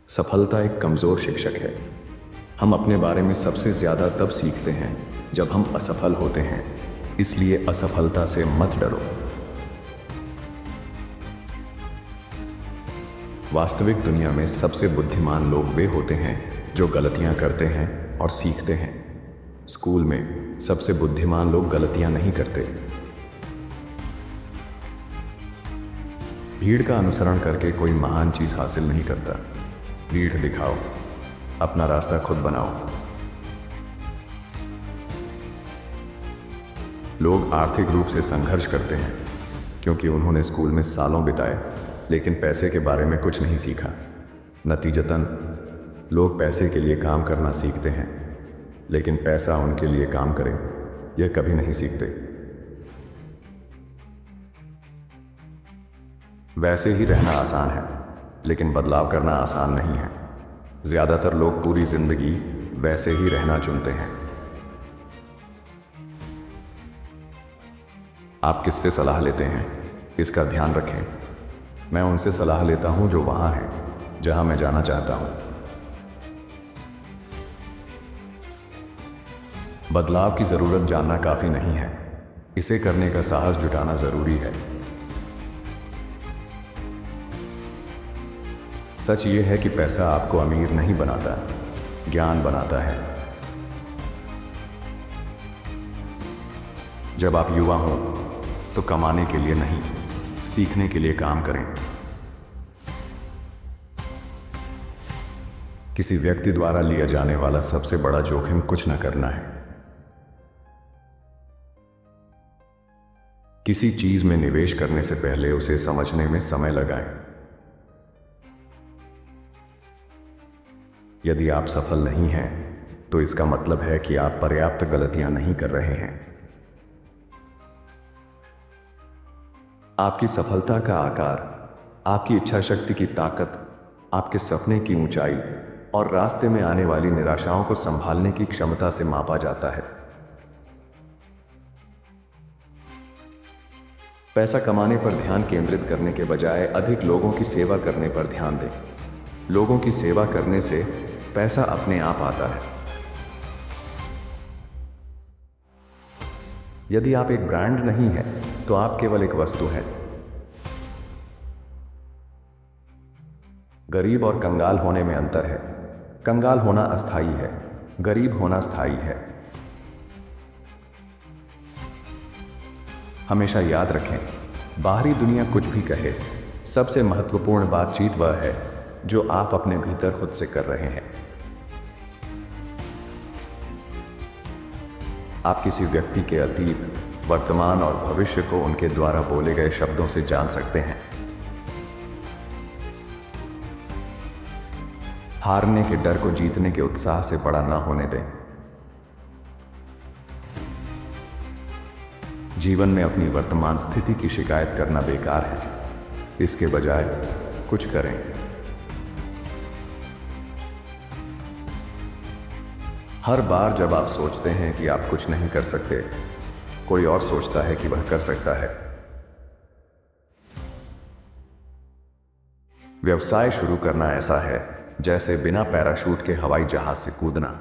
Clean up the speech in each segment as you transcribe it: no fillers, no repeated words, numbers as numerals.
सफलता एक कमज़ोर शिक्षक है। हम अपने बारे में सबसे ज़्यादा तब सीखते हैं जब हम असफल होते हैं। इसलिए असफलता से मत डरो। वास्तविक दुनिया में सबसे बुद्धिमान लोग वे होते हैं जो गलतियां करते हैं और सीखते हैं। स्कूल में सबसे बुद्धिमान लोग गलतियां नहीं करते। भीड़ का अनुसरण करके कोई महान चीज हासिल नहीं करता। रीढ़ दिखाओ, अपना रास्ता खुद बनाओ। लोग आर्थिक रूप से संघर्ष करते हैं क्योंकि उन्होंने स्कूल में सालों बिताए लेकिन पैसे के बारे में कुछ नहीं सीखा। नतीजतन लोग पैसे के लिए काम करना सीखते हैं लेकिन पैसा उनके लिए काम करे यह कभी नहीं सीखते। वैसे ही रहना आसान है लेकिन बदलाव करना आसान नहीं है। ज्यादातर लोग पूरी जिंदगी वैसे ही रहना चुनते हैं। आप किससे सलाह लेते हैं इसका ध्यान रखें। मैं उनसे सलाह लेता हूं जो वहां हैं जहां मैं जाना चाहता हूं। बदलाव की जरूरत जानना काफी नहीं है, इसे करने का साहस जुटाना जरूरी है। सच ये है कि पैसा आपको अमीर नहीं बनाता, ज्ञान बनाता है। जब आप युवा हों तो कमाने के लिए नहीं, सीखने के लिए काम करें। किसी व्यक्ति द्वारा लिया जाने वाला सबसे बड़ा जोखिम कुछ न करना है। किसी चीज में निवेश करने से पहले उसे समझने में समय लगाएं। यदि आप सफल नहीं हैं तो इसका मतलब है कि आप पर्याप्त गलतियां नहीं कर रहे हैं। आपकी सफलता का आकार आपकी इच्छा शक्ति की ताकत, आपके सपने की ऊंचाई और रास्ते में आने वाली निराशाओं को संभालने की क्षमता से मापा जाता है। पैसा कमाने पर ध्यान केंद्रित करने के बजाय अधिक लोगों की सेवा करने पर ध्यान दें। लोगों की सेवा करने से पैसा अपने आप आता है। यदि आप एक ब्रांड नहीं हैं तो आप केवल एक वस्तु हैं। गरीब और कंगाल होने में अंतर है। कंगाल होना अस्थायी है, गरीब होना स्थायी है। हमेशा याद रखें, बाहरी दुनिया कुछ भी कहे, सबसे महत्वपूर्ण बातचीत वह है जो आप अपने भीतर खुद से कर रहे हैं। आप किसी व्यक्ति के अतीत, वर्तमान और भविष्य को उनके द्वारा बोले गए शब्दों से जान सकते हैं। हारने के डर को जीतने के उत्साह से बड़ा न होने दें। जीवन में अपनी वर्तमान स्थिति की शिकायत करना बेकार है। इसके बजाय कुछ करें। हर बार जब आप सोचते हैं कि आप कुछ नहीं कर सकते, कोई और सोचता है कि वह कर सकता है। व्यवसाय शुरू करना ऐसा है जैसे बिना पैराशूट के हवाई जहाज से कूदना।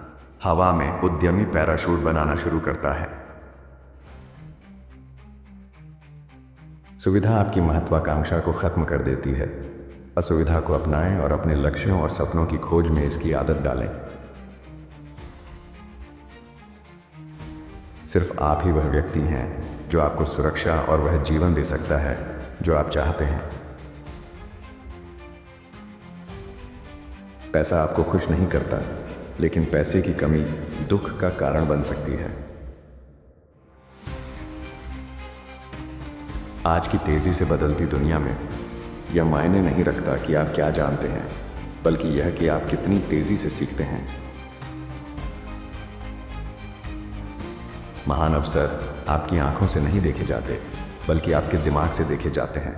हवा में उद्यमी पैराशूट बनाना शुरू करता है। सुविधा आपकी महत्वाकांक्षा को खत्म कर देती है। असुविधा को अपनाएं और अपने लक्ष्यों और सपनों की खोज में इसकी आदत डालें। सिर्फ आप ही वह व्यक्ति हैं जो आपको सुरक्षा और वह जीवन दे सकता है जो आप चाहते हैं। पैसा आपको खुश नहीं करता, लेकिन पैसे की कमी दुख का कारण बन सकती है। आज की तेजी से बदलती दुनिया में यह मायने नहीं रखता कि आप क्या जानते हैं, बल्कि यह कि आप कितनी तेजी से सीखते हैं। महान अवसर आपकी आंखों से नहीं देखे जाते, बल्कि आपके दिमाग से देखे जाते हैं।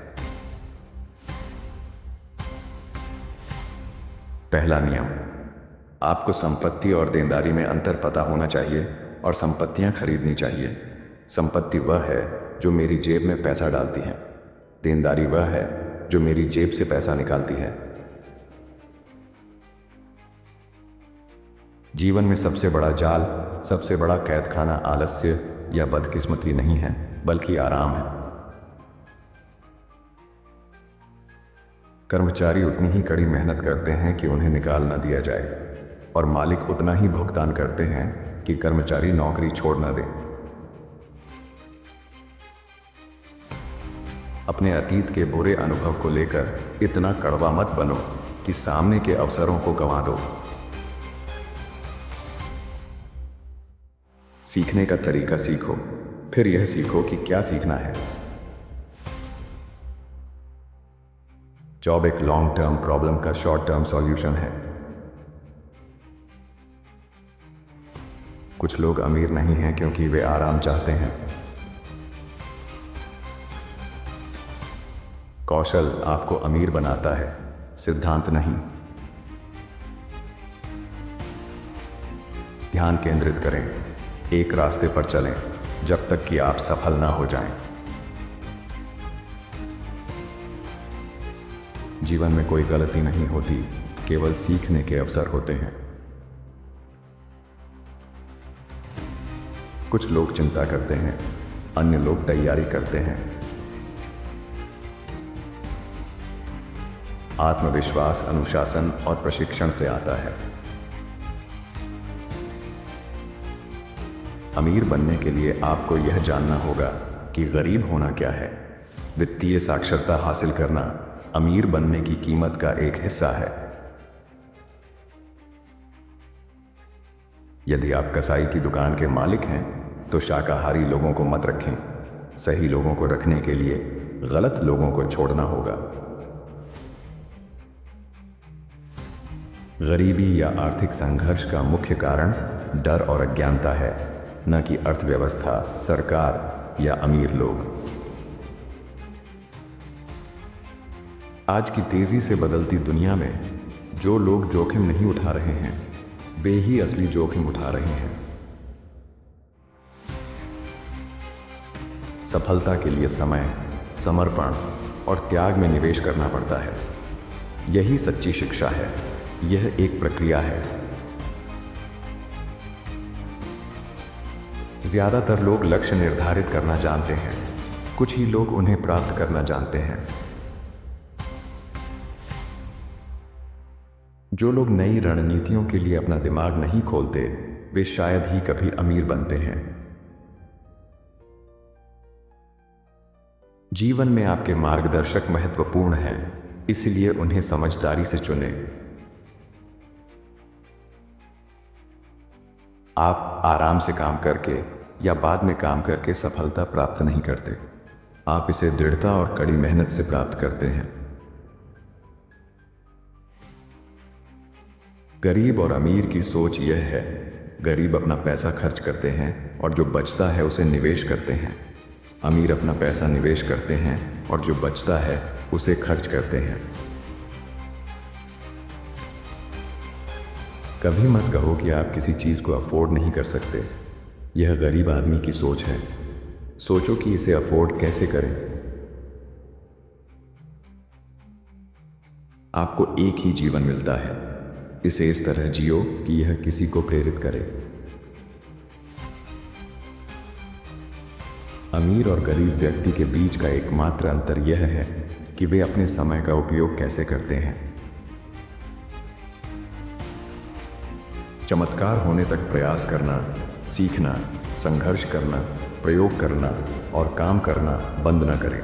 पहला नियम, आपको संपत्ति और देनदारी में अंतर पता होना चाहिए और संपत्तियां खरीदनी चाहिए। संपत्ति वह है जो मेरी जेब में पैसा डालती है। देनदारी वह है जो मेरी जेब से पैसा निकालती है। जीवन में सबसे बड़ा जाल, सबसे बड़ा कैद खाना आलस्य या बदकिस्मती नहीं है, बल्कि आराम है। कर्मचारी उतनी ही कड़ी मेहनत करते हैं कि उन्हें निकाल न दिया जाए, और मालिक उतना ही भुगतान करते हैं कि कर्मचारी नौकरी छोड़ न दे। अपने अतीत के बुरे अनुभव को लेकर इतना कड़वा मत बनो कि सामने के अवसरों को गंवा दो। सीखने का तरीका सीखो, फिर यह सीखो कि क्या सीखना है। जॉब एक लॉन्ग टर्म प्रॉब्लम का शॉर्ट टर्म सॉल्यूशन है। कुछ लोग अमीर नहीं हैं क्योंकि वे आराम चाहते हैं। कौशल आपको अमीर बनाता है, सिद्धांत नहीं। ध्यान केंद्रित करें, एक रास्ते पर चलें जब तक कि आप सफल ना हो जाएं। जीवन में कोई गलती नहीं होती, केवल सीखने के अवसर होते हैं। कुछ लोग चिंता करते हैं, अन्य लोग तैयारी करते हैं। आत्मविश्वास अनुशासन और प्रशिक्षण से आता है। अमीर बनने के लिए आपको यह जानना होगा कि गरीब होना क्या है। वित्तीय साक्षरता हासिल करना अमीर बनने की कीमत का एक हिस्सा है। यदि आप कसाई की दुकान के मालिक हैं तो शाकाहारी लोगों को मत रखें। सही लोगों को रखने के लिए गलत लोगों को छोड़ना होगा। गरीबी या आर्थिक संघर्ष का मुख्य कारण डर और अज्ञानता है, न कि अर्थव्यवस्था, सरकार या अमीर लोग। आज की तेजी से बदलती दुनिया में जो लोग जोखिम नहीं उठा रहे हैं वे ही असली जोखिम उठा रहे हैं। सफलता के लिए समय, समर्पण और त्याग में निवेश करना पड़ता है। यही सच्ची शिक्षा है। यह एक प्रक्रिया है। ज्यादातर लोग लक्ष्य निर्धारित करना जानते हैं, कुछ ही लोग उन्हें प्राप्त करना जानते हैं। जो लोग नई रणनीतियों के लिए अपना दिमाग नहीं खोलते वे शायद ही कभी अमीर बनते हैं। जीवन में आपके मार्गदर्शक महत्वपूर्ण हैं, इसलिए उन्हें समझदारी से चुनें। आप आराम से काम करके या बाद में काम करके सफलता प्राप्त नहीं करते। आप इसे दृढ़ता और कड़ी मेहनत से प्राप्त करते हैं। गरीब और अमीर की सोच यह है, गरीब अपना पैसा खर्च करते हैं और जो बचता है उसे निवेश करते हैं। अमीर अपना पैसा निवेश करते हैं और जो बचता है उसे खर्च करते हैं। कभी मत कहो कि आप किसी चीज़ को अफोर्ड नहीं कर सकते। यह गरीब आदमी की सोच है। सोचो कि इसे अफोर्ड कैसे करें। आपको एक ही जीवन मिलता है, इसे इस तरह जियो कि यह किसी को प्रेरित करे। अमीर और गरीब व्यक्ति के बीच का एकमात्र अंतर यह है कि वे अपने समय का उपयोग कैसे करते हैं। चमत्कार होने तक प्रयास करना, सीखना, संघर्ष करना, प्रयोग करना और काम करना बंद न करें।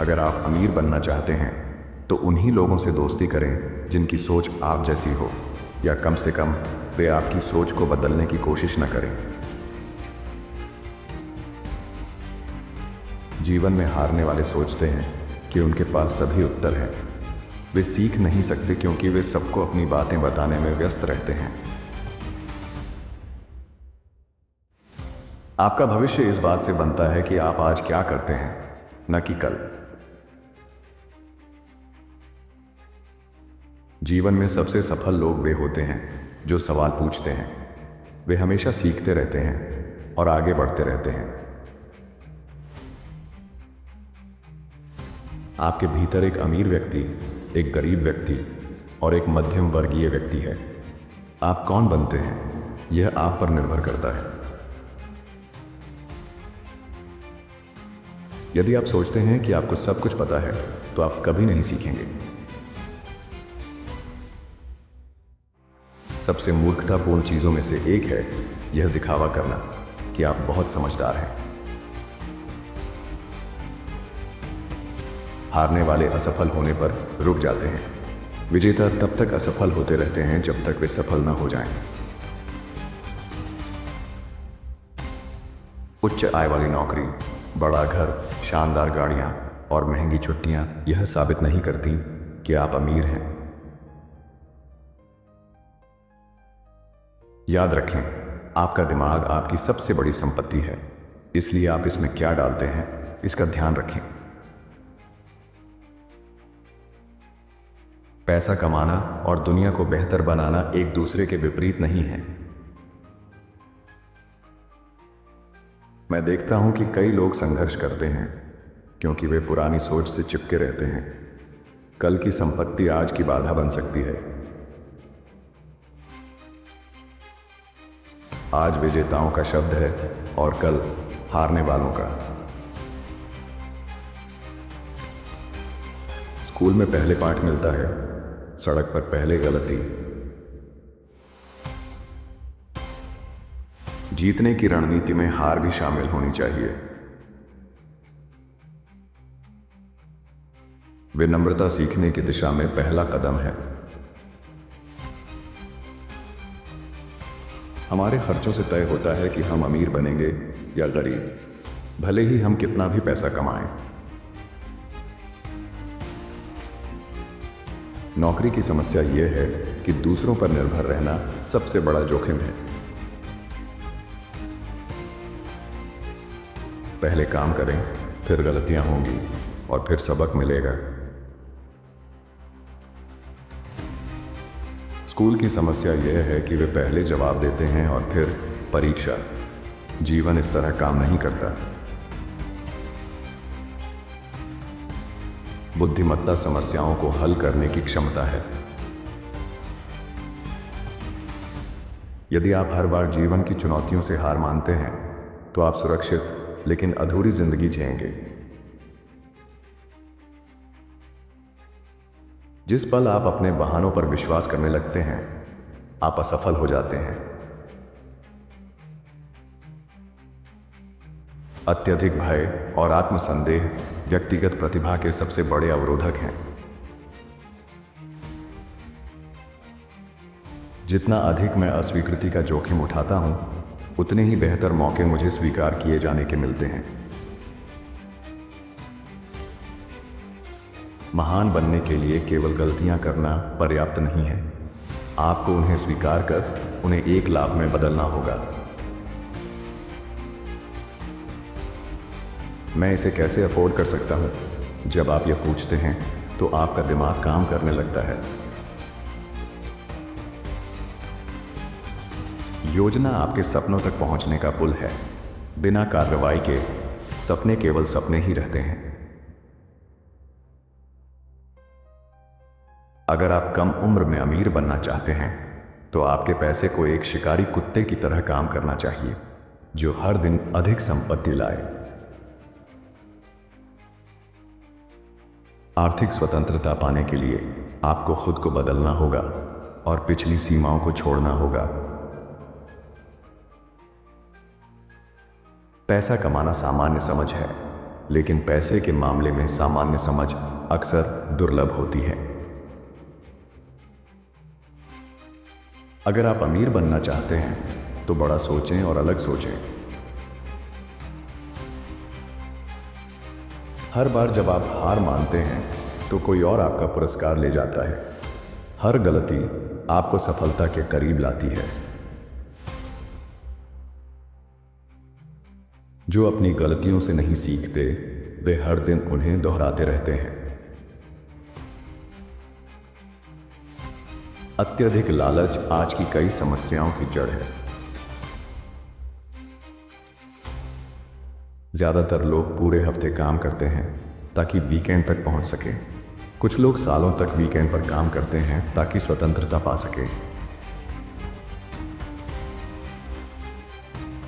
अगर आप अमीर बनना चाहते हैं तो उन्हीं लोगों से दोस्ती करें जिनकी सोच आप जैसी हो, या कम से कम वे आपकी सोच को बदलने की कोशिश न करें। जीवन में हारने वाले सोचते हैं कि उनके पास सभी उत्तर हैं। वे सीख नहीं सकते क्योंकि वे सबको अपनी बातें बताने में व्यस्त रहते हैं। आपका भविष्य इस बात से बनता है कि आप आज क्या करते हैं, न कि कल। जीवन में सबसे सफल लोग वे होते हैं जो सवाल पूछते हैं। वे हमेशा सीखते रहते हैं और आगे बढ़ते रहते हैं। आपके भीतर एक अमीर व्यक्ति, एक गरीब व्यक्ति और एक मध्यम वर्गीय व्यक्ति है। आप कौन बनते हैं यह आप पर निर्भर करता है। यदि आप सोचते हैं कि आपको सब कुछ पता है तो आप कभी नहीं सीखेंगे। सबसे मूर्खतापूर्ण चीजों में से एक है यह दिखावा करना कि आप बहुत समझदार हैं। हारने वाले असफल होने पर रुक जाते हैं। विजेता तब तक असफल होते रहते हैं जब तक वे सफल न हो जाएं। उच्च आय वाली नौकरी, बड़ा घर, शानदार गाड़ियां और महंगी छुट्टियां यह साबित नहीं करती कि आप अमीर हैं। याद रखें, आपका दिमाग आपकी सबसे बड़ी संपत्ति है, इसलिए आप इसमें क्या डालते हैं इसका ध्यान रखें। पैसा कमाना और दुनिया को बेहतर बनाना एक दूसरे के विपरीत नहीं है। मैं देखता हूं कि कई लोग संघर्ष करते हैं क्योंकि वे पुरानी सोच से चिपके रहते हैं। कल की संपत्ति आज की बाधा बन सकती है। आज विजेताओं का शब्द है और कल हारने वालों का। स्कूल में पहले पाठ मिलता है, सड़क पर पहले गलती। जीतने की रणनीति में हार भी शामिल होनी चाहिए। विनम्रता सीखने की दिशा में पहला कदम है। हमारे खर्चों से तय होता है कि हम अमीर बनेंगे या गरीब, भले ही हम कितना भी पैसा कमाएं। नौकरी की समस्या यह है कि दूसरों पर निर्भर रहना सबसे बड़ा जोखिम है। पहले काम करें, फिर गलतियां होंगी और फिर सबक मिलेगा। स्कूल की समस्या यह है कि वे पहले जवाब देते हैं और फिर परीक्षा। जीवन इस तरह काम नहीं करता। बुद्धिमत्ता समस्याओं को हल करने की क्षमता है। यदि आप हर बार जीवन की चुनौतियों से हार मानते हैं तो आप सुरक्षित लेकिन अधूरी जिंदगी जिएंगे। जिस पल आप अपने बहानों पर विश्वास करने लगते हैं, आप असफल हो जाते हैं। अत्यधिक भय और आत्मसंदेह व्यक्तिगत प्रतिभा के सबसे बड़े अवरोधक हैं। जितना अधिक मैं अस्वीकृति का जोखिम उठाता हूं, उतने ही बेहतर मौके मुझे स्वीकार किए जाने के मिलते हैं। महान बनने के लिए केवल गलतियां करना पर्याप्त नहीं है। आपको उन्हें स्वीकार कर उन्हें एक लाभ में बदलना होगा। मैं इसे कैसे अफोर्ड कर सकता हूं? जब आप यह पूछते हैं तो आपका दिमाग काम करने लगता है। योजना आपके सपनों तक पहुंचने का पुल है। बिना कार्रवाई के सपने केवल सपने ही रहते हैं। अगर आप कम उम्र में अमीर बनना चाहते हैं तो आपके पैसे को एक शिकारी कुत्ते की तरह काम करना चाहिए जो हर दिन अधिक संपत्ति लाए। आर्थिक स्वतंत्रता पाने के लिए आपको खुद को बदलना होगा और पिछली सीमाओं को छोड़ना होगा। पैसा कमाना सामान्य समझ है, लेकिन पैसे के मामले में सामान्य समझ अक्सर दुर्लभ होती है। अगर आप अमीर बनना चाहते हैं तो बड़ा सोचें और अलग सोचें। हर बार जब आप हार मानते हैं तो कोई और आपका पुरस्कार ले जाता है। हर गलती आपको सफलता के करीब लाती है। जो अपनी गलतियों से नहीं सीखते वे हर दिन उन्हें दोहराते रहते हैं। अत्यधिक लालच आज की कई समस्याओं की जड़ है। ज्यादातर लोग पूरे हफ्ते काम करते हैं ताकि वीकेंड तक पहुंच सकें। कुछ लोग सालों तक वीकेंड पर काम करते हैं ताकि स्वतंत्रता पा सके।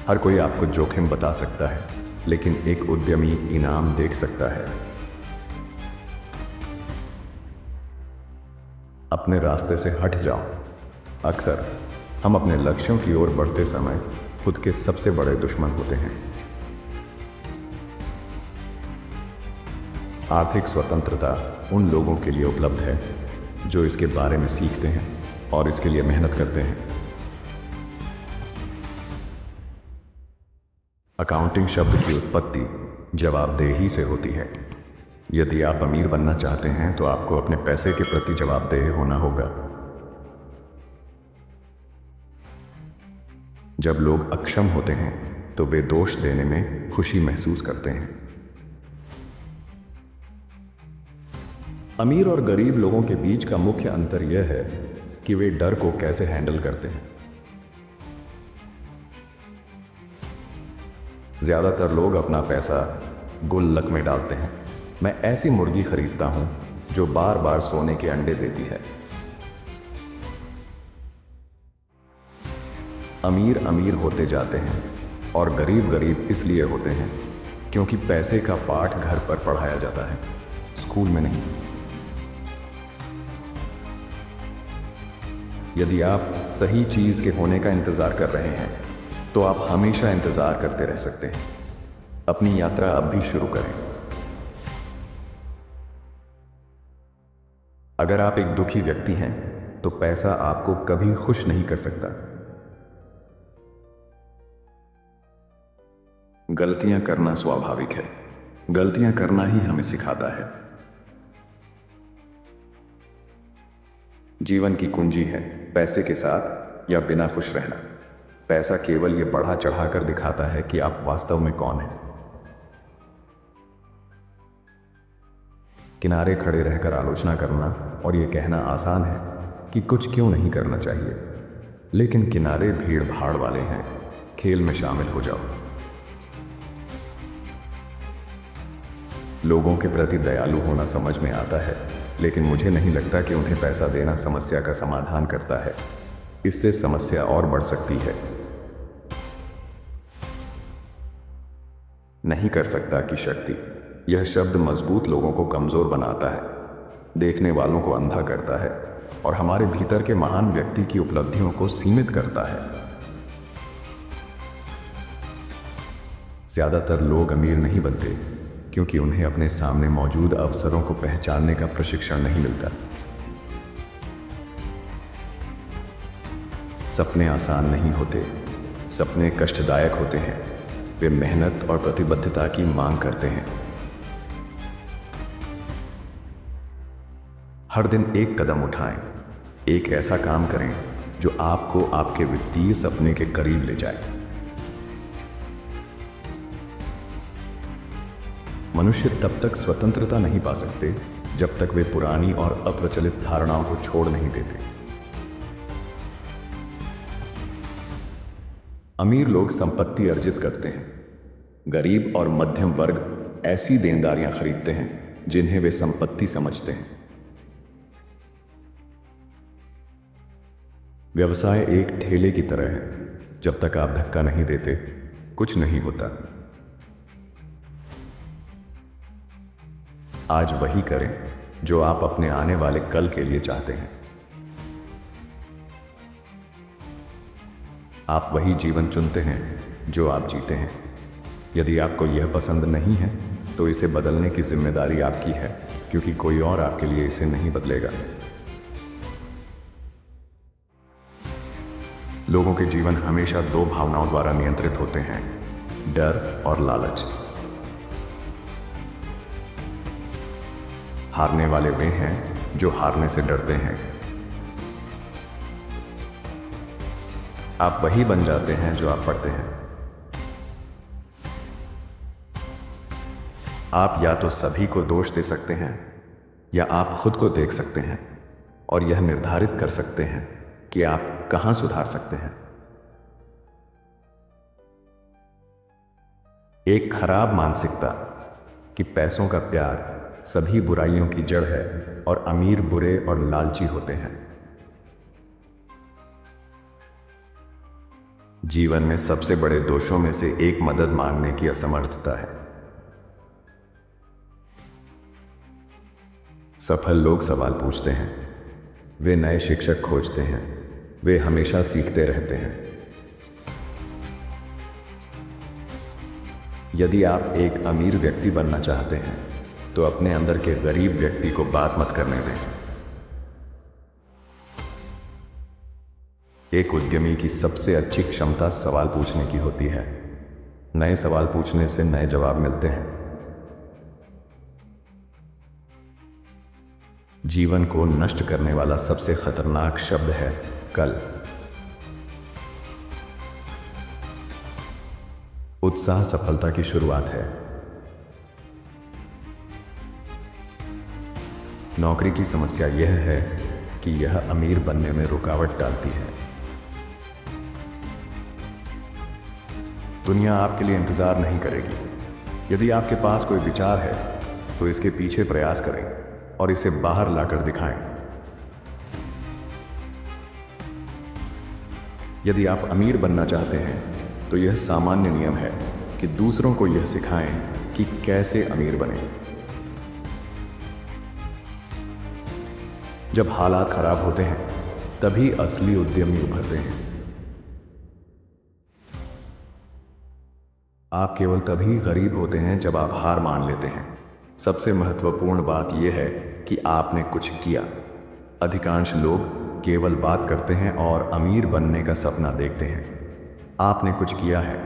हर कोई आपको जोखिम बता सकता है, लेकिन एक उद्यमी इनाम देख सकता है। अपने रास्ते से हट जाओ। अक्सर हम अपने लक्ष्यों की ओर बढ़ते समय खुद के सबसे बड़े दुश्मन होते हैं। आर्थिक स्वतंत्रता उन लोगों के लिए उपलब्ध है जो इसके बारे में सीखते हैं और इसके लिए मेहनत करते हैं। अकाउंटिंग शब्द की उत्पत्ति जवाबदेही से होती है। यदि आप अमीर बनना चाहते हैं तो आपको अपने पैसे के प्रति जवाबदेह होना होगा। जब लोग अक्षम होते हैं तो वे दोष देने में खुशी महसूस करते हैं। अमीर और गरीब लोगों के बीच का मुख्य अंतर यह है कि वे डर को कैसे हैंडल करते हैं। ज्यादातर लोग अपना पैसा गुल्लक में डालते हैं। मैं ऐसी मुर्गी खरीदता हूं जो बार बार सोने के अंडे देती है। अमीर अमीर होते जाते हैं और गरीब गरीब इसलिए होते हैं क्योंकि पैसे का पाठ घर पर पढ़ाया जाता है, स्कूल में नहीं। यदि आप सही चीज के होने का इंतजार कर रहे हैं तो आप हमेशा इंतजार करते रह सकते हैं। अपनी यात्रा अब भी शुरू करें। अगर आप एक दुखी व्यक्ति हैं तो पैसा आपको कभी खुश नहीं कर सकता। गलतियां करना स्वाभाविक है। गलतियां करना ही हमें सिखाता है। जीवन की कुंजी है पैसे के साथ या बिना खुश रहना। पैसा केवल ये बढ़ा चढ़ाकर दिखाता है कि आप वास्तव में कौन हैं। किनारे खड़े रहकर आलोचना करना और ये कहना आसान है कि कुछ क्यों नहीं करना चाहिए, लेकिन किनारे भीड़ भाड़ वाले हैं। खेल में शामिल हो जाओ। लोगों के प्रति दयालु होना समझ में आता है, लेकिन मुझे नहीं लगता कि उन्हें पैसा देना समस्या का समाधान करता है। इससे समस्या और बढ़ सकती है। नहीं कर सकता की शक्ति, यह शब्द मजबूत लोगों को कमजोर बनाता है, देखने वालों को अंधा करता है और हमारे भीतर के महान व्यक्ति की उपलब्धियों को सीमित करता है। ज्यादातर लोग अमीर नहीं बनते क्योंकि उन्हें अपने सामने मौजूद अवसरों को पहचानने का प्रशिक्षण नहीं मिलता। सपने आसान नहीं होते, सपने कष्टदायक होते हैं। वे मेहनत और प्रतिबद्धता की मांग करते हैं। हर दिन एक कदम उठाएं, एक ऐसा काम करें जो आपको आपके वित्तीय सपने के करीब ले जाए। मनुष्य तब तक स्वतंत्रता नहीं पा सकते जब तक वे पुरानी और अप्रचलित धारणाओं को छोड़ नहीं देते। अमीर लोग संपत्ति अर्जित करते हैं। गरीब और मध्यम वर्ग ऐसी देनदारियां खरीदते हैं जिन्हें वे संपत्ति समझते हैं। व्यवसाय एक ठेले की तरह है। जब तक आप धक्का नहीं देते, कुछ नहीं होता। आज वही करें जो आप अपने आने वाले कल के लिए चाहते हैं। आप वही जीवन चुनते हैं जो आप जीते हैं। यदि आपको यह पसंद नहीं है तो इसे बदलने की जिम्मेदारी आपकी है, क्योंकि कोई और आपके लिए इसे नहीं बदलेगा। लोगों के जीवन हमेशा दो भावनाओं द्वारा नियंत्रित होते हैं, डर और लालच। हारने वाले वे हैं जो हारने से डरते हैं। आप वही बन जाते हैं जो आप पढ़ते हैं। आप या तो सभी को दोष दे सकते हैं या आप खुद को देख सकते हैं और यह निर्धारित कर सकते हैं कि आप कहां सुधार सकते हैं। एक खराब मानसिकता कि पैसों का प्यार सभी बुराइयों की जड़ है और अमीर बुरे और लालची होते हैं। जीवन में सबसे बड़े दोषों में से एक मदद मांगने की असमर्थता है। सफल लोग सवाल पूछते हैं, वे नए शिक्षक खोजते हैं, वे हमेशा सीखते रहते हैं। यदि आप एक अमीर व्यक्ति बनना चाहते हैं तो अपने अंदर के गरीब व्यक्ति को बात मत करने दें। एक उद्यमी की सबसे अच्छी क्षमता सवाल पूछने की होती है। नए सवाल पूछने से नए जवाब मिलते हैं। जीवन को नष्ट करने वाला सबसे खतरनाक शब्द है कल। उत्साह सफलता की शुरुआत है। नौकरी की समस्या यह है कि यह अमीर बनने में रुकावट डालती है। दुनिया आपके लिए इंतजार नहीं करेगी। यदि आपके पास कोई विचार है तो इसके पीछे प्रयास करें और इसे बाहर लाकर दिखाएं। यदि आप अमीर बनना चाहते हैं तो यह सामान्य नियम है कि दूसरों को यह सिखाएं कि कैसे अमीर बने। जब हालात खराब होते हैं तभी असली उद्यमी उभरते हैं। आप केवल तभी गरीब होते हैं जब आप हार मान लेते हैं। सबसे महत्वपूर्ण बात यह है कि आपने कुछ किया। अधिकांश लोग केवल बात करते हैं और अमीर बनने का सपना देखते हैं। आपने कुछ किया है।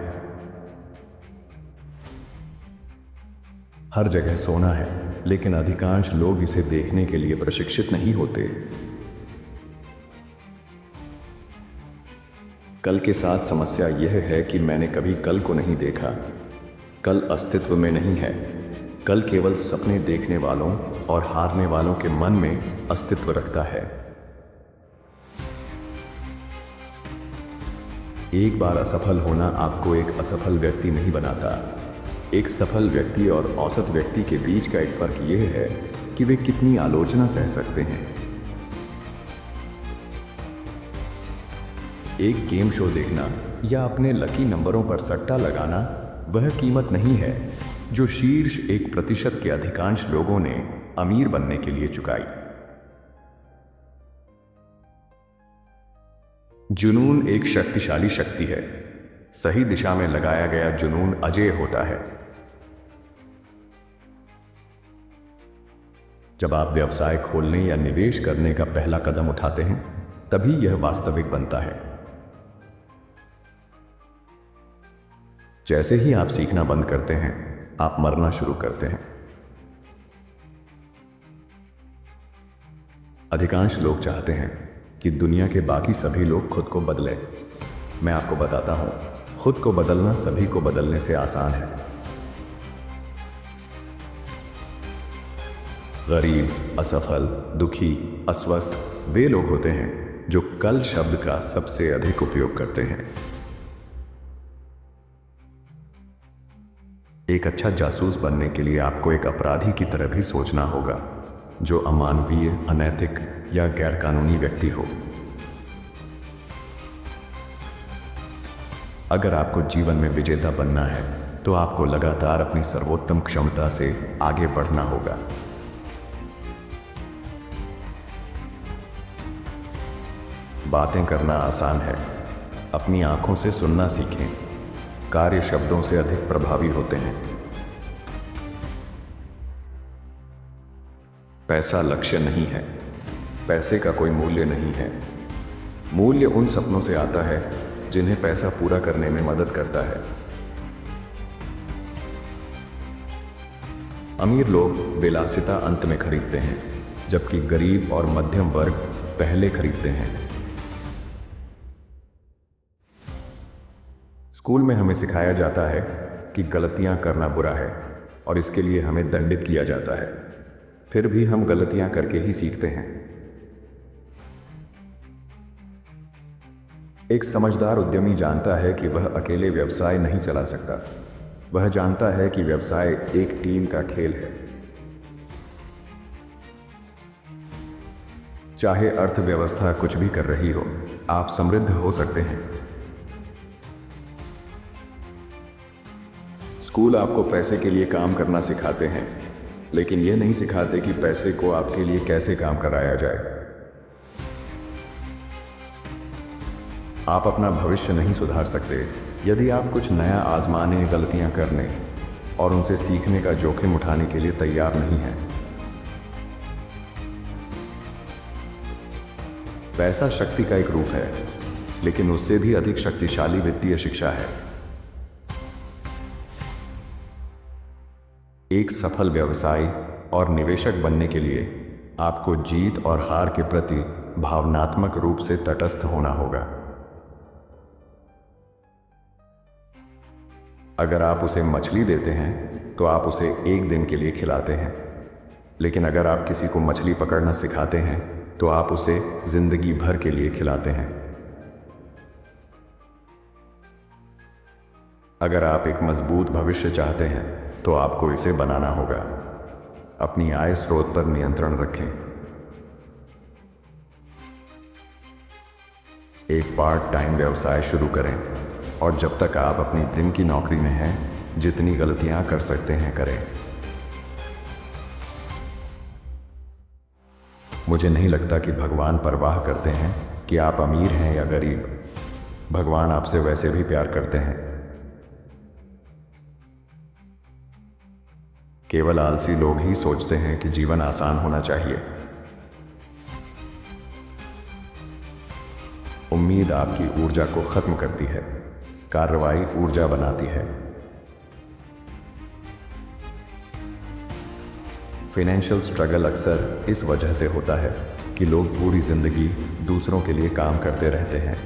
हर जगह सोना है, लेकिन अधिकांश लोग इसे देखने के लिए प्रशिक्षित नहीं होते। कल के साथ समस्या यह है कि मैंने कभी कल को नहीं देखा। कल अस्तित्व में नहीं है। कल केवल सपने देखने वालों और हारने वालों के मन में अस्तित्व रखता है। एक बार असफल होना आपको एक असफल व्यक्ति नहीं बनाता। एक सफल व्यक्ति और औसत व्यक्ति के बीच का एक फर्क यह है कि वे कितनी आलोचना सह सकते हैं। एक गेम शो देखना या अपने लकी नंबरों पर सट्टा लगाना वह कीमत नहीं है जो शीर्ष 1% के अधिकांश लोगों ने अमीर बनने के लिए चुकाई। जुनून एक शक्तिशाली शक्ति है। सही दिशा में लगाया गया जुनून अजेय होता है। जब आप व्यवसाय खोलने या निवेश करने का पहला कदम उठाते हैं तभी यह वास्तविक बनता है। जैसे ही आप सीखना बंद करते हैं आप मरना शुरू करते हैं। अधिकांश लोग चाहते हैं कि दुनिया के बाकी सभी लोग खुद को बदलें। मैं आपको बताता हूं, खुद को बदलना सभी को बदलने से आसान है। गरीब, असफल, दुखी, अस्वस्थ वे लोग होते हैं जो कल शब्द का सबसे अधिक उपयोग करते हैं। एक अच्छा जासूस बनने के लिए आपको एक अपराधी की तरह भी सोचना होगा, जो अमानवीय, अनैतिक या गैरकानूनी व्यक्ति हो। अगर आपको जीवन में विजेता बनना है तो आपको लगातार अपनी सर्वोत्तम क्षमता से आगे बढ़ना होगा। बातें करना आसान है, अपनी आंखों से सुनना सीखें। कार्य शब्दों से अधिक प्रभावी होते हैं। पैसा लक्ष्य नहीं है। पैसे का कोई मूल्य नहीं है। मूल्य उन सपनों से आता है जिन्हें पैसा पूरा करने में मदद करता है। अमीर लोग विलासिता अंत में खरीदते हैं, जबकि गरीब और मध्यम वर्ग पहले खरीदते हैं। स्कूल में हमें सिखाया जाता है कि गलतियां करना बुरा है और इसके लिए हमें दंडित किया जाता है। फिर भी हम गलतियां करके ही सीखते हैं। एक समझदार उद्यमी जानता है कि वह अकेले व्यवसाय नहीं चला सकता। वह जानता है कि व्यवसाय एक टीम का खेल है। चाहे अर्थव्यवस्था कुछ भी कर रही हो, आप समृद्ध हो सकते हैं। स्कूल आपको पैसे के लिए काम करना सिखाते हैं, लेकिन यह नहीं सिखाते कि पैसे को आपके लिए कैसे काम कराया जाए। आप अपना भविष्य नहीं सुधार सकते यदि आप कुछ नया आजमाने, गलतियां करने और उनसे सीखने का जोखिम उठाने के लिए तैयार नहीं हैं। पैसा शक्ति का एक रूप है, लेकिन उससे भी अधिक शक्तिशाली वित्तीय शिक्षा है। एक सफल व्यवसायी और निवेशक बनने के लिए आपको जीत और हार के प्रति भावनात्मक रूप से तटस्थ होना होगा। अगर आप उसे मछली देते हैं तो आप उसे एक दिन के लिए खिलाते हैं, लेकिन अगर आप किसी को मछली पकड़ना सिखाते हैं तो आप उसे जिंदगी भर के लिए खिलाते हैं। अगर आप एक मजबूत भविष्य चाहते हैं तो आपको इसे बनाना होगा। अपनी आय स्रोत पर नियंत्रण रखें। एक पार्ट टाइम व्यवसाय शुरू करें और जब तक आप अपनी दिन की नौकरी में हैं, जितनी गलतियां कर सकते हैं करें। मुझे नहीं लगता कि भगवान परवाह करते हैं कि आप अमीर हैं या गरीब। भगवान आपसे वैसे भी प्यार करते हैं। केवल आलसी लोग ही सोचते हैं कि जीवन आसान होना चाहिए। उम्मीद आपकी ऊर्जा को खत्म करती है, कार्रवाई ऊर्जा बनाती है। फाइनेंशियल स्ट्रगल अक्सर इस वजह से होता है कि लोग पूरी जिंदगी दूसरों के लिए काम करते रहते हैं।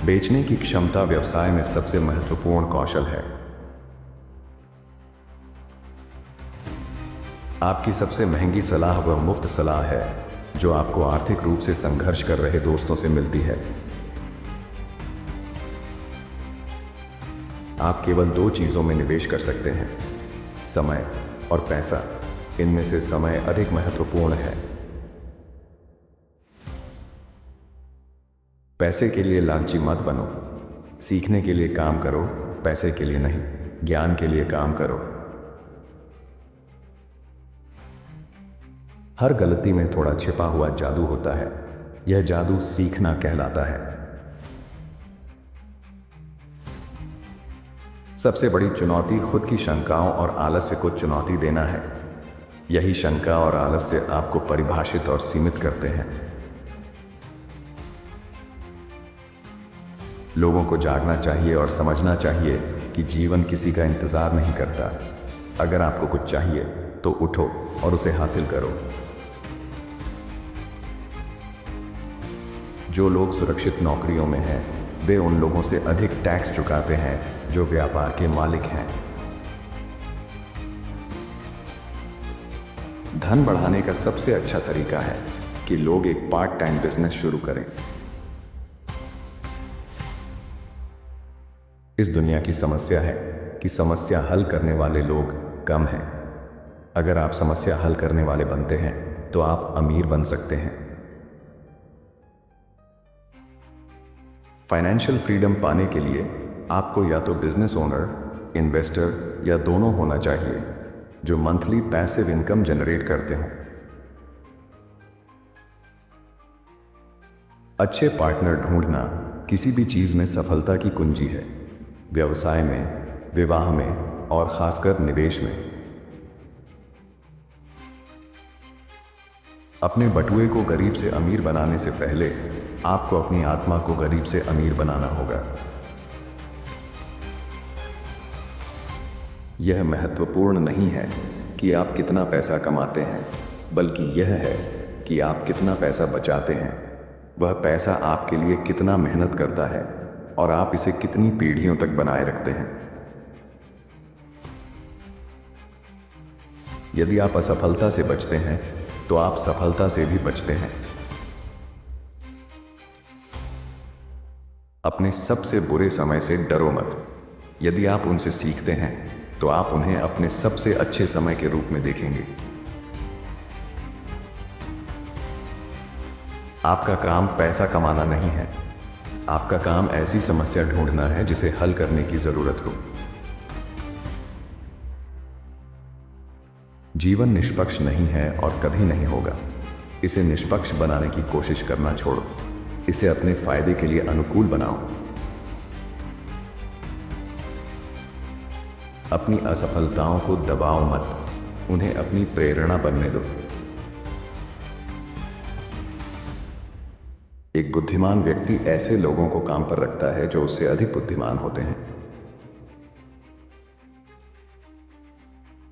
बेचने की क्षमता व्यवसाय में सबसे महत्वपूर्ण कौशल है। आपकी सबसे महंगी सलाह वह मुफ्त सलाह है जो आपको आर्थिक रूप से संघर्ष कर रहे दोस्तों से मिलती है। आप केवल दो चीजों में निवेश कर सकते हैं, समय और पैसा। इनमें से समय अधिक महत्वपूर्ण है। पैसे के लिए लालची मत बनो। सीखने के लिए काम करो, पैसे के लिए नहीं। ज्ञान के लिए काम करो। हर गलती में थोड़ा छिपा हुआ जादू होता है। यह जादू सीखना कहलाता है। सबसे बड़ी चुनौती खुद की शंकाओं और आलस्य को चुनौती देना है। यही शंका और आलस्य आपको परिभाषित और सीमित करते हैं। लोगों को जागना चाहिए और समझना चाहिए कि जीवन किसी का इंतजार नहीं करता। अगर आपको कुछ चाहिए तो उठो और उसे हासिल करो। जो लोग सुरक्षित नौकरियों में हैं, वे उन लोगों से अधिक टैक्स चुकाते हैं जो व्यापार के मालिक हैं। धन बढ़ाने का सबसे अच्छा तरीका है कि लोग एक पार्ट टाइम बिजनेस शुरू करें। इस दुनिया की समस्या है कि समस्या हल करने वाले लोग कम हैं। अगर आप समस्या हल करने वाले बनते हैं तो आप अमीर बन सकते हैं। फाइनेंशियल फ्रीडम पाने के लिए आपको या तो बिजनेस ओनर, इन्वेस्टर या दोनों होना चाहिए जो मंथली पैसिव इनकम जनरेट करते हों। अच्छे पार्टनर ढूंढना किसी भी चीज में सफलता की कुंजी है। व्यवसाय में, विवाह में और खासकर निवेश में। अपने बटुए को गरीब से अमीर बनाने से पहले आपको अपनी आत्मा को गरीब से अमीर बनाना होगा। यह महत्वपूर्ण नहीं है कि आप कितना पैसा कमाते हैं, बल्कि यह है कि आप कितना पैसा बचाते हैं। वह पैसा आपके लिए कितना मेहनत करता है और आप इसे कितनी पीढ़ियों तक बनाए रखते हैं। यदि आप असफलता से बचते हैं तो आप सफलता से भी बचते हैं। अपने सबसे बुरे समय से डरो मत। यदि आप उनसे सीखते हैं तो आप उन्हें अपने सबसे अच्छे समय के रूप में देखेंगे। आपका काम पैसा कमाना नहीं है। आपका काम ऐसी समस्या ढूंढना है जिसे हल करने की जरूरत हो। जीवन निष्पक्ष नहीं है और कभी नहीं होगा। इसे निष्पक्ष बनाने की कोशिश करना छोड़ो। इसे अपने फायदे के लिए अनुकूल बनाओ। अपनी असफलताओं को दबाओ मत, उन्हें अपनी प्रेरणा बनने दो। एक बुद्धिमान व्यक्ति ऐसे लोगों को काम पर रखता है जो उससे अधिक बुद्धिमान होते हैं।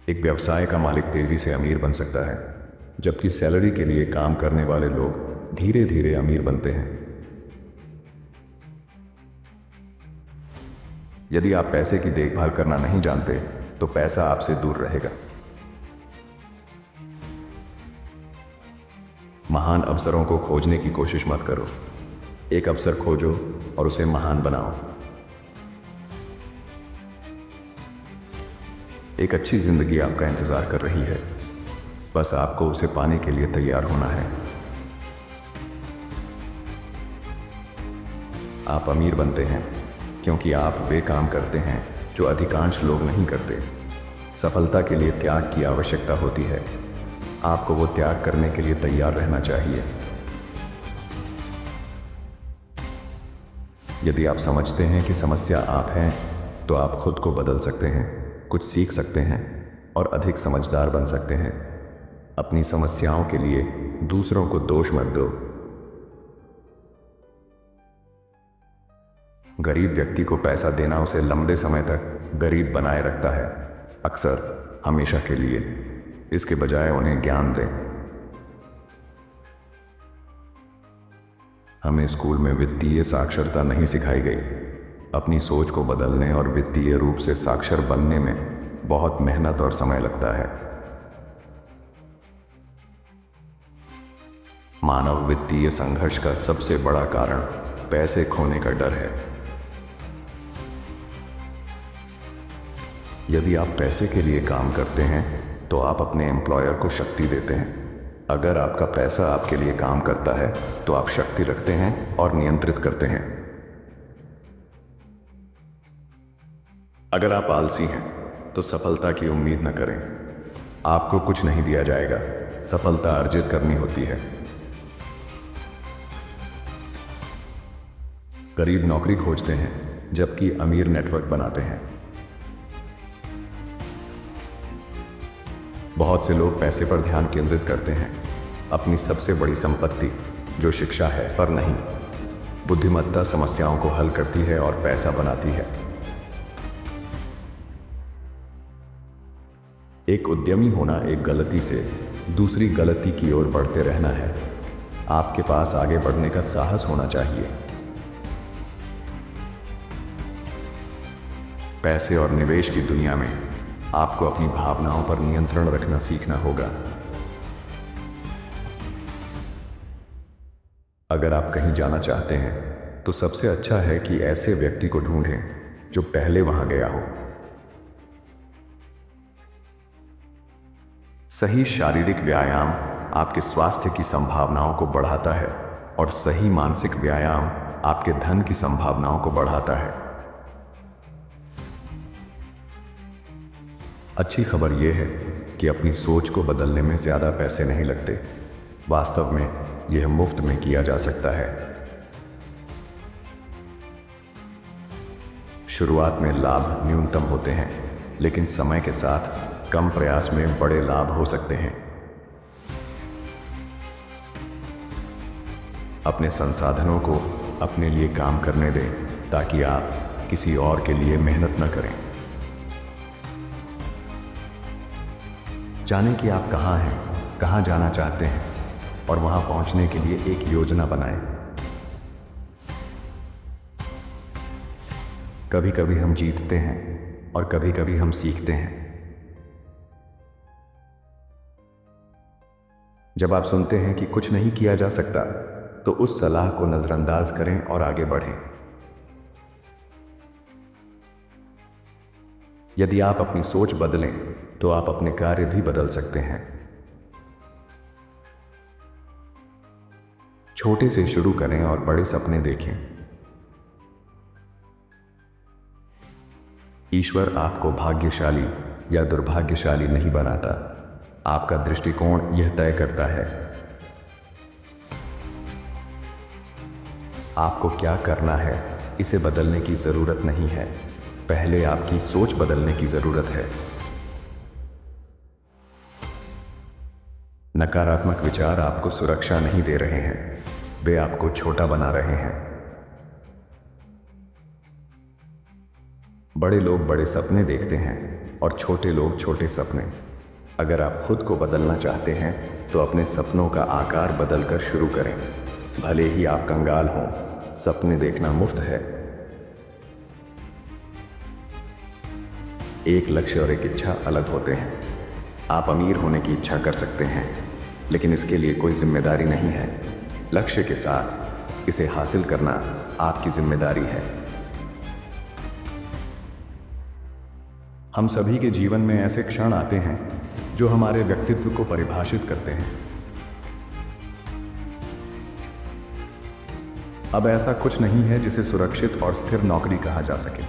एक व्यवसाय का मालिक तेजी से अमीर बन सकता है, जबकि सैलरी के लिए काम करने वाले लोग धीरे धीरे अमीर बनते हैं। यदि आप पैसे की देखभाल करना नहीं जानते तो पैसा आपसे दूर रहेगा। महान अवसरों को खोजने की कोशिश मत करो। एक अवसर खोजो और उसे महान बनाओ। एक अच्छी जिंदगी आपका इंतजार कर रही है, बस आपको उसे पाने के लिए तैयार होना है। आप अमीर बनते हैं क्योंकि आप वे काम करते हैं जो अधिकांश लोग नहीं करते। सफलता के लिए त्याग की आवश्यकता होती है। आपको वो त्याग करने के लिए तैयार रहना चाहिए। यदि आप समझते हैं कि समस्या आप हैं, तो आप खुद को बदल सकते हैं, कुछ सीख सकते हैं और अधिक समझदार बन सकते हैं। अपनी समस्याओं के लिए दूसरों को दोष मत दो। गरीब व्यक्ति को पैसा देना उसे लंबे समय तक गरीब बनाए रखता है, अक्सर हमेशा के लिए। इसके बजाय उन्हें ज्ञान दें। हमें स्कूल में वित्तीय साक्षरता नहीं सिखाई गई। अपनी सोच को बदलने और वित्तीय रूप से साक्षर बनने में बहुत मेहनत और समय लगता है। मानव वित्तीय संघर्ष का सबसे बड़ा कारण पैसे खोने का डर है। यदि आप पैसे के लिए काम करते हैं तो आप अपने एम्प्लॉयर को शक्ति देते हैं। अगर आपका पैसा आपके लिए काम करता है तो आप शक्ति रखते हैं और नियंत्रित करते हैं। अगर आप आलसी हैं तो सफलता की उम्मीद न करें। आपको कुछ नहीं दिया जाएगा, सफलता अर्जित करनी होती है। गरीब नौकरी खोजते हैं जबकि अमीर नेटवर्क बनाते हैं। बहुत से लोग पैसे पर ध्यान केंद्रित करते हैं, अपनी सबसे बड़ी संपत्ति जो शिक्षा है पर नहीं। बुद्धिमत्ता समस्याओं को हल करती है और पैसा बनाती है। एक उद्यमी होना एक गलती से दूसरी गलती की ओर बढ़ते रहना है। आपके पास आगे बढ़ने का साहस होना चाहिए। पैसे और निवेश की दुनिया में आपको अपनी भावनाओं पर नियंत्रण रखना सीखना होगा। अगर आप कहीं जाना चाहते हैं तो सबसे अच्छा है कि ऐसे व्यक्ति को ढूंढें जो पहले वहां गया हो। सही शारीरिक व्यायाम आपके स्वास्थ्य की संभावनाओं को बढ़ाता है और सही मानसिक व्यायाम आपके धन की संभावनाओं को बढ़ाता है। अच्छी खबर यह है कि अपनी सोच को बदलने में ज़्यादा पैसे नहीं लगते। वास्तव में यह मुफ्त में किया जा सकता है। शुरुआत में लाभ न्यूनतम होते हैं, लेकिन समय के साथ कम प्रयास में बड़े लाभ हो सकते हैं। अपने संसाधनों को अपने लिए काम करने दें ताकि आप किसी और के लिए मेहनत न करें। जानें कि आप कहाँ हैं, कहाँ जाना चाहते हैं और वहाँ पहुँचने के लिए एक योजना बनाएं। कभी कभी हम जीतते हैं और कभी कभी हम सीखते हैं। जब आप सुनते हैं कि कुछ नहीं किया जा सकता तो उस सलाह को नजरअंदाज करें और आगे बढ़ें। यदि आप अपनी सोच बदलें तो आप अपने कार्य भी बदल सकते हैं। छोटे से शुरू करें और बड़े सपने देखें। ईश्वर आपको भाग्यशाली या दुर्भाग्यशाली नहीं बनाता, आपका दृष्टिकोण यह तय करता है। आपको क्या करना है इसे बदलने की जरूरत नहीं है, पहले आपकी सोच बदलने की जरूरत है। नकारात्मक विचार आपको सुरक्षा नहीं दे रहे हैं, वे आपको छोटा बना रहे हैं। बड़े लोग बड़े सपने देखते हैं और छोटे लोग छोटे सपने। अगर आप खुद को बदलना चाहते हैं तो अपने सपनों का आकार बदलकर शुरू करें। भले ही आप कंगाल हों, सपने देखना मुफ्त है। एक लक्ष्य और एक इच्छा अलग होते हैं। आप अमीर होने की इच्छा कर सकते हैं, लेकिन इसके लिए कोई जिम्मेदारी नहीं है। लक्ष्य के साथ इसे हासिल करना आपकी जिम्मेदारी है। हम सभी के जीवन में ऐसे क्षण आते हैं जो हमारे व्यक्तित्व को परिभाषित करते हैं। अब ऐसा कुछ नहीं है जिसे सुरक्षित और स्थिर नौकरी कहा जा सके।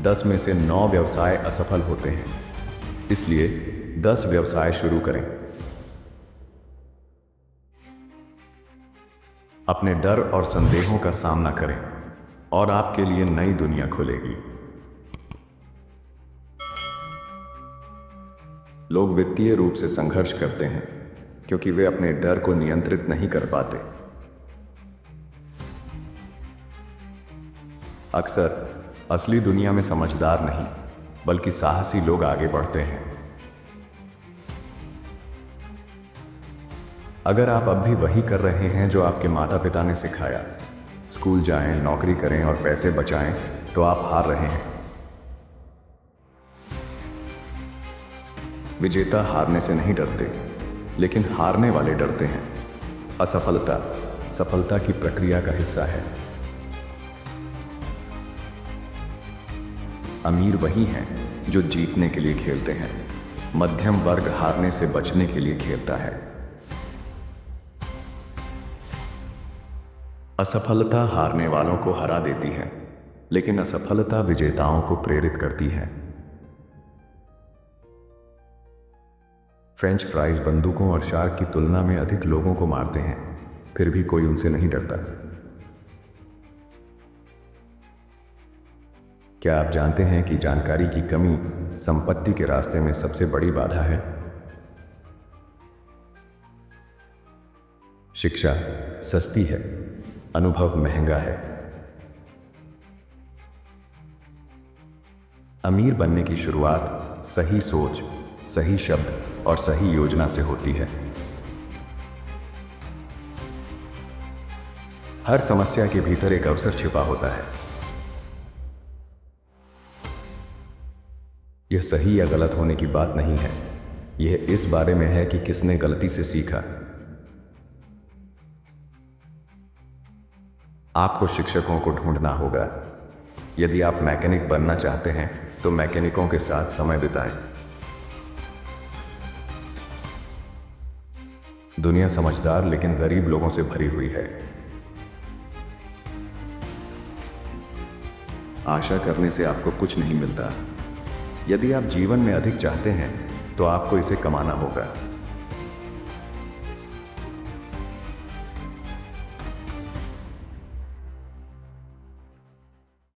10 में से 9 व्यवसाय असफल होते हैं, इसलिए 10 व्यवसाय शुरू करें। अपने डर और संदेहों का सामना करें और आपके लिए नई दुनिया खुलेगी। लोग वित्तीय रूप से संघर्ष करते हैं क्योंकि वे अपने डर को नियंत्रित नहीं कर पाते। अक्सर असली दुनिया में समझदार नहीं बल्कि साहसी लोग आगे बढ़ते हैं। अगर आप अब भी वही कर रहे हैं जो आपके माता पिता ने सिखाया, स्कूल जाएं, नौकरी करें और पैसे बचाएं, तो आप हार रहे हैं। विजेता हारने से नहीं डरते, लेकिन हारने वाले डरते हैं। असफलता सफलता की प्रक्रिया का हिस्सा है। अमीर वही हैं जो जीतने के लिए खेलते हैं। मध्यम वर्ग हारने से बचने के लिए खेलता है। असफलता हारने वालों को हरा देती है, लेकिन असफलता विजेताओं को प्रेरित करती है। फ्रेंच फ्राइज बंदूकों और शार्क की तुलना में अधिक लोगों को मारते हैं, फिर भी कोई उनसे नहीं डरता। क्या आप जानते हैं कि जानकारी की कमी संपत्ति के रास्ते में सबसे बड़ी बाधा है? शिक्षा सस्ती है, अनुभव महंगा है। अमीर बनने की शुरुआत सही सोच, सही शब्द और सही योजना से होती है। हर समस्या के भीतर एक अवसर छिपा होता है। यह सही या गलत होने की बात नहीं है, यह इस बारे में है कि किसने गलती से सीखा। आपको शिक्षकों को ढूंढना होगा। यदि आप मैकेनिक बनना चाहते हैं तो मैकेनिकों के साथ समय बिताएं। दुनिया समझदार लेकिन गरीब लोगों से भरी हुई है। आशा करने से आपको कुछ नहीं मिलता। यदि आप जीवन में अधिक चाहते हैं तो आपको इसे कमाना होगा।